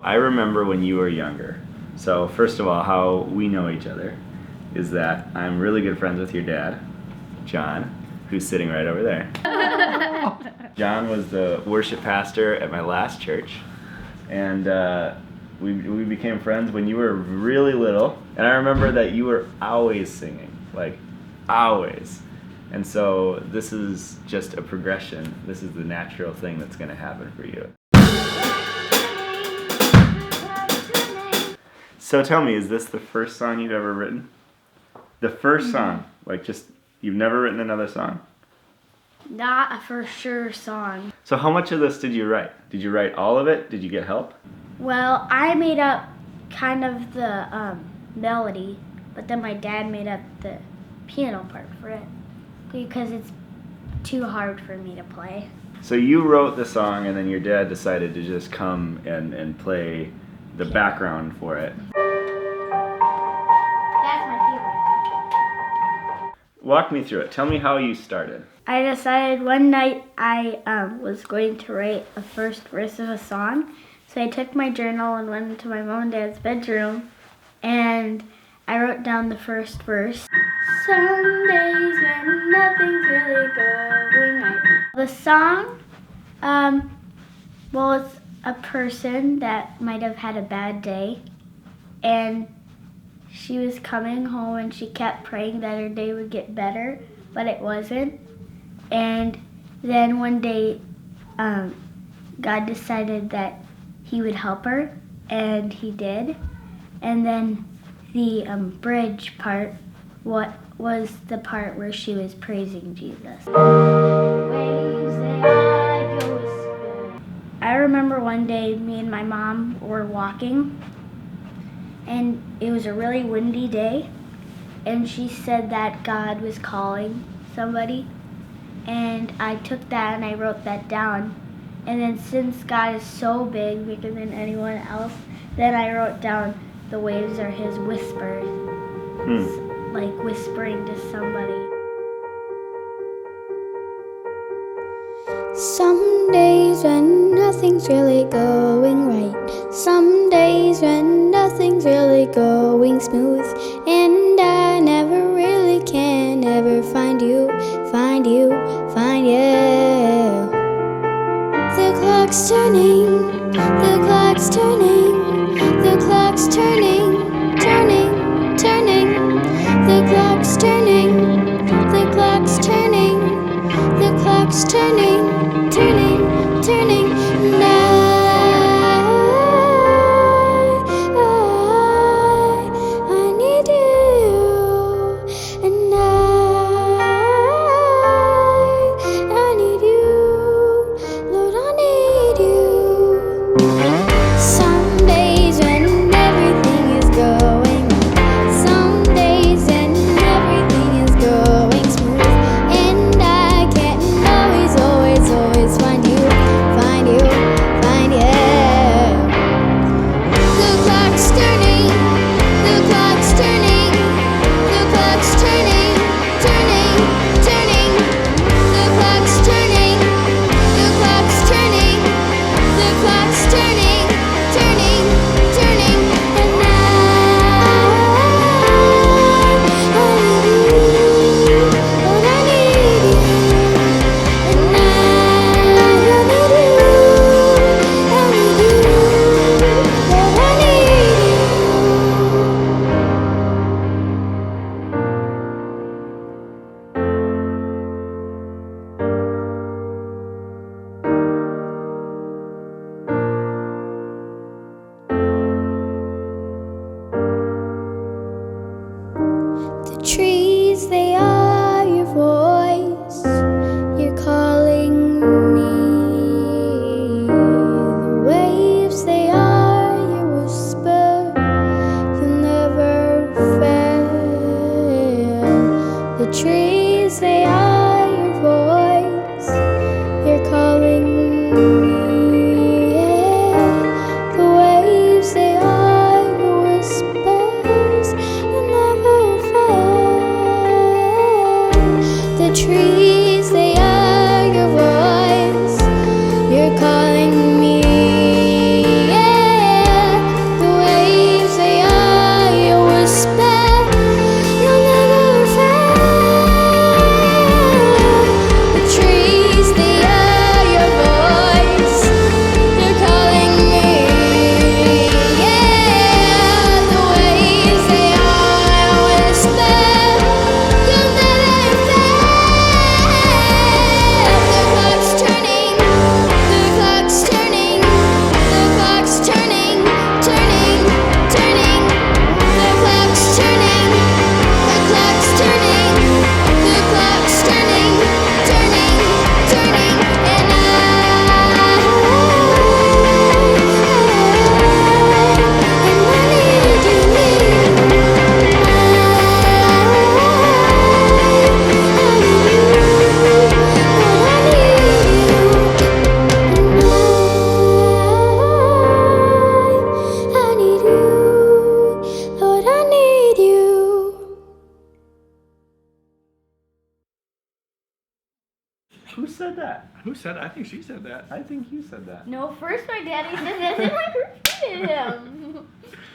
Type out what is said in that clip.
I remember when you were younger. So first of all, how we know each other is that I'm really good friends with your dad, John, who's sitting right over there. John was the worship pastor at my last church, and we became friends when you were really little. And I remember that you were always singing, like always. And so this is just a progression. This is the natural thing that's going to happen for you. So tell me, is this the first song you've ever written? The first song? Like just, you've never written another song? Not a for sure song. So how much of this did you write? Did you write all of it? Did you get help? Well, I made up kind of the melody, but then my dad made up the piano part for it because it's too hard for me to play. So you wrote the song and then your dad decided to just come and play the background for it. That's my favorite. Walk me through it. Tell me how you started. I decided one night I was going to write a first verse of a song. So I took my journal and went into my mom and dad's bedroom and I wrote down the first verse. Some days when nothing's really going right. The song, well, it's a person that might have had a bad day and she was coming home and she kept praying that her day would get better, but it wasn't. And then one day, God decided that he would help her, and he did. And then the bridge part, what was the part where she was praising Jesus. I remember one day me and my mom were walking, and it was a really windy day, and she said that God was calling somebody. And I took that and I wrote that down. And then since God is so big, bigger than anyone else, then I wrote down the waves are his whispers. Like whispering to somebody. Some days when nothing's really going right. Some days when nothing's really going smooth. And I never really can ever find you, find you, find you. The clock's turning, the clock's turning, the clock's turning, turning, turning. The clock's turning, the clock's turning, the clock's turning, turning, turning. And I need you, and I need you, Lord, I need you. Some days when everything is going right, some days when everything is going smooth, and I can't always Who said that? Who said? I think she said that. I think you said that. No, first my daddy said that, then I repeated him.